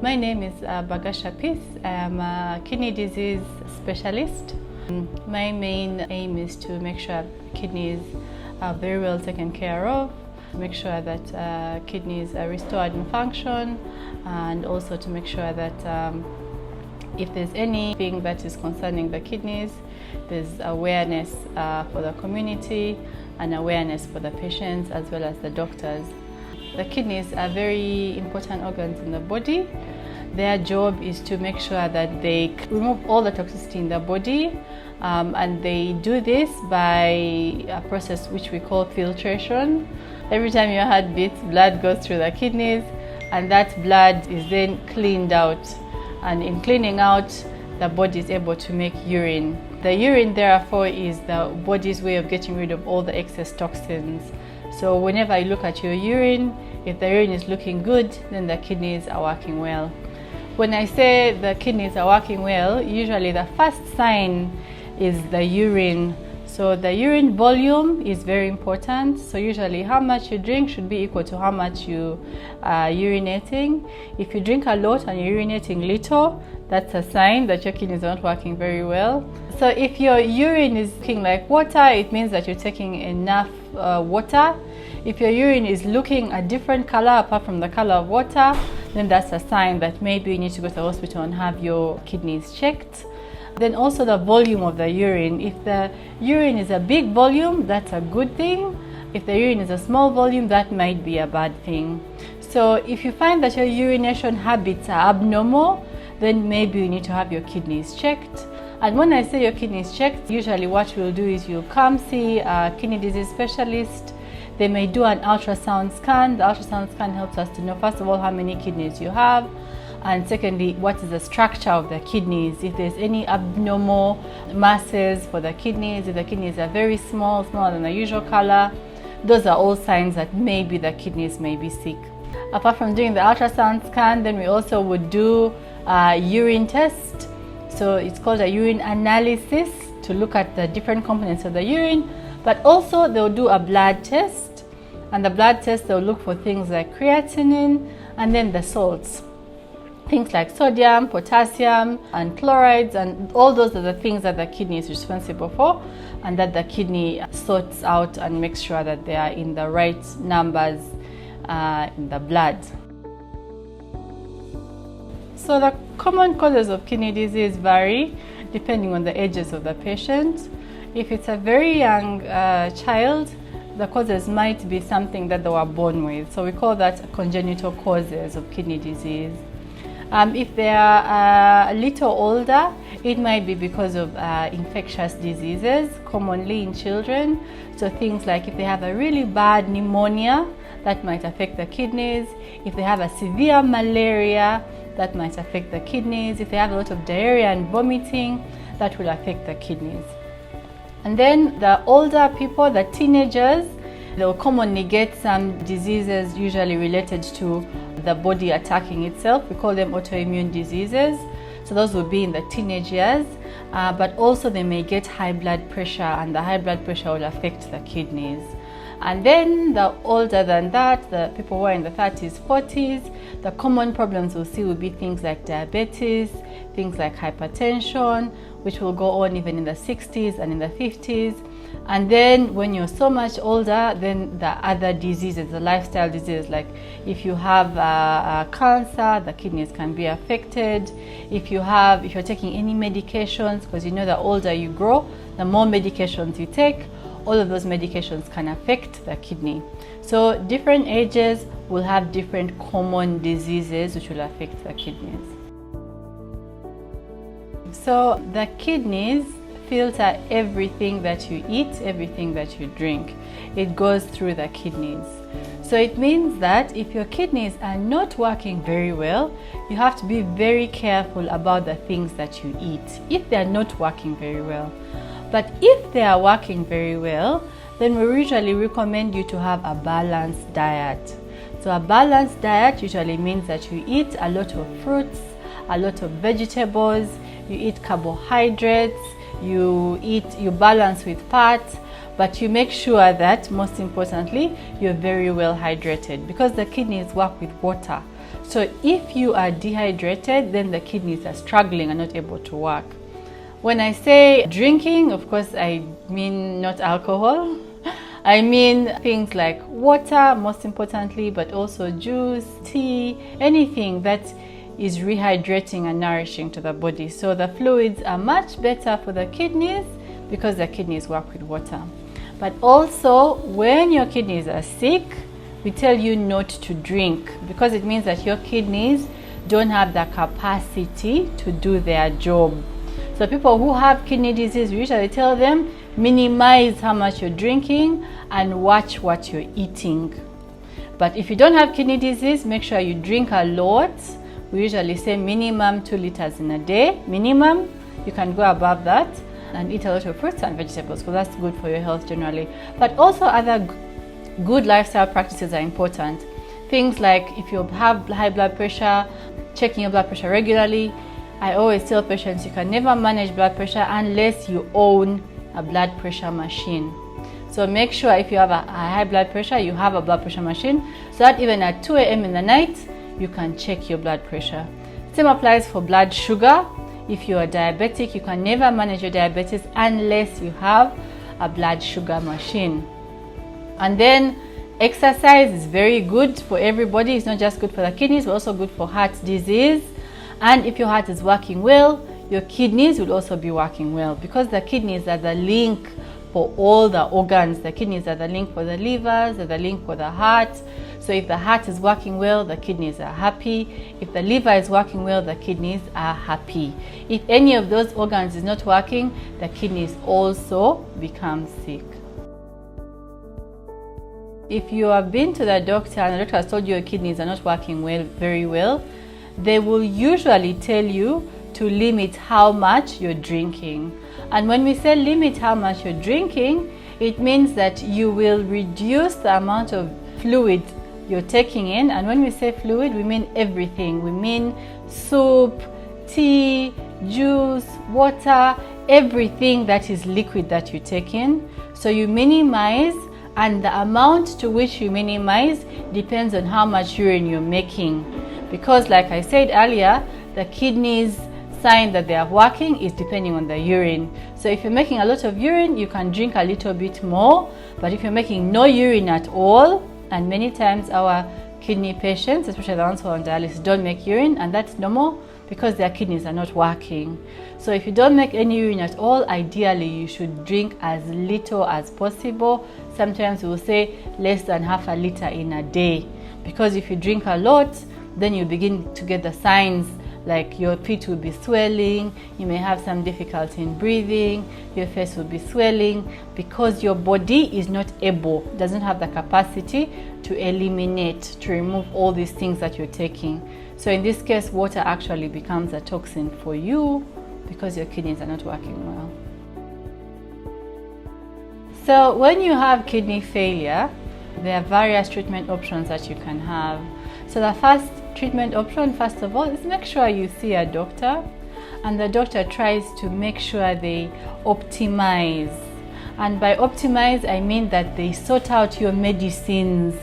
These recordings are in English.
My name is Bagasha Peace. I am a kidney disease specialist. My main aim is to make sure kidneys are very well taken care of, make sure that kidneys are restored in function, and also to make sure that if there's anything that is concerning the kidneys, there's awareness for the community and awareness for the patients as well as the doctors. The kidneys are very important organs in the body. Their job is to make sure that they remove all the toxicity in the body, and they do this by a process which we call filtration. Every time your heart beats, blood goes through the kidneys, and that blood is then cleaned out. And in cleaning out, the body is able to make urine. The urine, therefore, is the body's way of getting rid of all the excess toxins. So whenever you look at your urine, if the urine is looking good, then the kidneys are working well. When I say the kidneys are working well, usually the first sign is the urine. So the urine volume is very important. So usually how much you drink should be equal to how much you are urinating. If you drink a lot and you're urinating little, that's a sign that your kidneys are not working very well. So if your urine is looking like water, it means that you're taking enough water. If your urine is looking a different color apart from the color of water, then that's a sign that maybe you need to go to the hospital and have your kidneys checked. Then also the volume of the urine. If the urine is a big volume, that's a good thing. If the urine is a small volume, that might be a bad thing. So if you find that your urination habits are abnormal, then maybe you need to have your kidneys checked. And when I say your kidneys checked, usually what we'll do is you'll come see a kidney disease specialist. They may do an ultrasound scan. The ultrasound scan helps us to know, first of all, how many kidneys you have, and secondly, what is the structure of the kidneys. If there's any abnormal masses for the kidneys, if the kidneys are very small, smaller than the usual color, those are all signs that maybe the kidneys may be sick. Apart from doing the ultrasound scan, then we also would do a urine test. So it's called a urine analysis to look at the different components of the urine, but also they'll do a blood test, and the blood test they'll look for things like creatinine and then the salts. Things like sodium, potassium, and chlorides, and all those are the things that the kidney is responsible for, and that the kidney sorts out and makes sure that they are in the right numbers in the blood. So the common causes of kidney disease vary depending on the ages of the patient. If it's a very young child, the causes might be something that they were born with. So we call that congenital causes of kidney disease. If they are a little older, it might be because of infectious diseases, commonly in children. So things like if they have a really bad pneumonia, that might affect the kidneys. If they have a severe malaria, that might affect the kidneys. If they have a lot of diarrhea and vomiting, that will affect the kidneys. And then the older people, the teenagers, they'll commonly get some diseases usually related to the body attacking itself. We call them autoimmune diseases. So those will be in the teenage years, but also they may get high blood pressure, and the high blood pressure will affect the kidneys. And then the older than that, the people who are in the 30s, 40s, the common problems we'll see will be things like diabetes, things like hypertension, which will go on even in the 60s and in the 50s. And then when you're so much older, then the other diseases, the lifestyle diseases, like if you have cancer, the kidneys can be affected. If you're taking any medications, because you know the older you grow, the more medications you take, all of those medications can affect the kidney. So different ages will have different common diseases which will affect the kidneys. So the kidneys filter everything that you eat, everything that you drink. It goes through the kidneys. So it means that if your kidneys are not working very well, you have to be very careful about the things that you eat if they are not working very well. But if they are working very well, then we usually recommend you to have a balanced diet. So a balanced diet usually means that you eat a lot of fruits, a lot of vegetables, you eat carbohydrates, you balance with fat, but you make sure that, most importantly, you're very well hydrated, because the kidneys work with water. So if you are dehydrated, then the kidneys are struggling and not able to work. When I say drinking, of course, I mean not alcohol. I mean things like water, most importantly, but also juice, tea, anything that is rehydrating and nourishing to the body. So the fluids are much better for the kidneys because the kidneys work with water. But also, when your kidneys are sick, we tell you not to drink because it means that your kidneys don't have the capacity to do their job. So people who have kidney disease, we usually tell them minimize how much you're drinking and watch what you're eating. But if you don't have kidney disease, make sure you drink a lot. We usually say minimum 2 liters in a day, minimum. You can go above that, and eat a lot of fruits and vegetables because that's good for your health generally. But also other good lifestyle practices are important. Things like if you have high blood pressure, checking your blood pressure regularly. I always tell patients you can never manage blood pressure unless you own a blood pressure machine. So make sure if you have a high blood pressure, you have a blood pressure machine so that even at 2 a.m. in the night, you can check your blood pressure. Same applies for blood sugar. If you are diabetic, you can never manage your diabetes unless you have a blood sugar machine. And then exercise is very good for everybody. It's not just good for the kidneys, but also good for heart disease. And if your heart is working well, your kidneys will also be working well because the kidneys are the link for all the organs. The kidneys are the link for the livers, they're the link for the heart. So if the heart is working well, the kidneys are happy. If the liver is working well, the kidneys are happy. If any of those organs is not working, the kidneys also become sick. If you have been to the doctor and the doctor has told you your kidneys are not working very well, they will usually tell you to limit how much you're drinking. And when we say limit how much you're drinking, it means that you will reduce the amount of fluid you're taking in. And when we say fluid, we mean everything. We mean soup, tea, juice, water, everything that is liquid that you take in. So you minimize, and the amount to which you minimize depends on how much urine you're making. Because like I said earlier, the kidneys sign that they are working is depending on the urine. So if you're making a lot of urine, you can drink a little bit more. But if you're making no urine at all, and many times our kidney patients, especially the ones who are on dialysis, don't make urine, and that's normal because their kidneys are not working. So if you don't make any urine at all, ideally you should drink as little as possible. Sometimes we'll say less than half a liter in a day. Because if you drink a lot, then you begin to get the signs like your feet will be swelling, you may have some difficulty in breathing, your face will be swelling because your body is not able, doesn't have the capacity to eliminate, to remove all these things that you're taking. So in this case, water actually becomes a toxin for you because your kidneys are not working well. So when you have kidney failure, there are various treatment options that you can have. So the first treatment option, first of all, is make sure you see a doctor, and the doctor tries to make sure they optimize. And by optimize, I mean that they sort out your medicines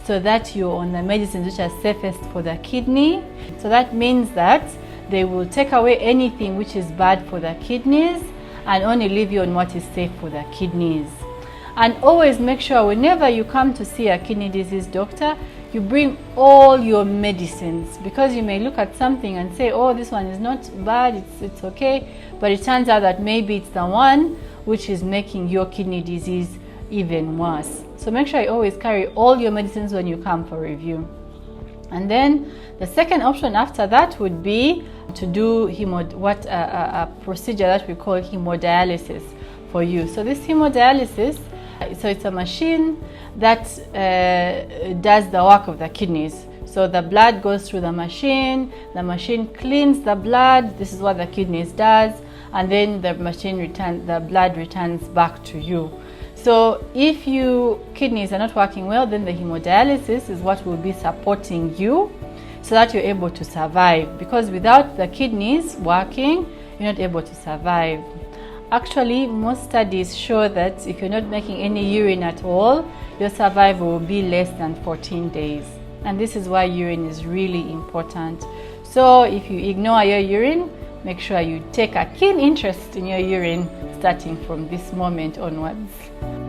so that you're on the medicines which are safest for the kidney. So that means that they will take away anything which is bad for the kidneys and only leave you on what is safe for the kidneys. And always make sure whenever you come to see a kidney disease doctor, you bring all your medicines, because you may look at something and say, oh, this one is not bad, it's okay, but it turns out that maybe it's the one which is making your kidney disease even worse. So make sure you always carry all your medicines when you come for review. And then the second option after that would be to do a procedure that we call hemodialysis for you. So this hemodialysis, so it's a machine that does the work of the kidneys. So the blood goes through the machine cleans the blood, this is what the kidneys does, and then the blood returns back to you. So if your kidneys are not working well, then the hemodialysis is what will be supporting you so that you're able to survive, because without the kidneys working, you're not able to survive. Actually, most studies show that if you're not making any urine at all, your survival will be less than 14 days. And this is why urine is really important. So if you ignore your urine, make sure you take a keen interest in your urine starting from this moment onwards.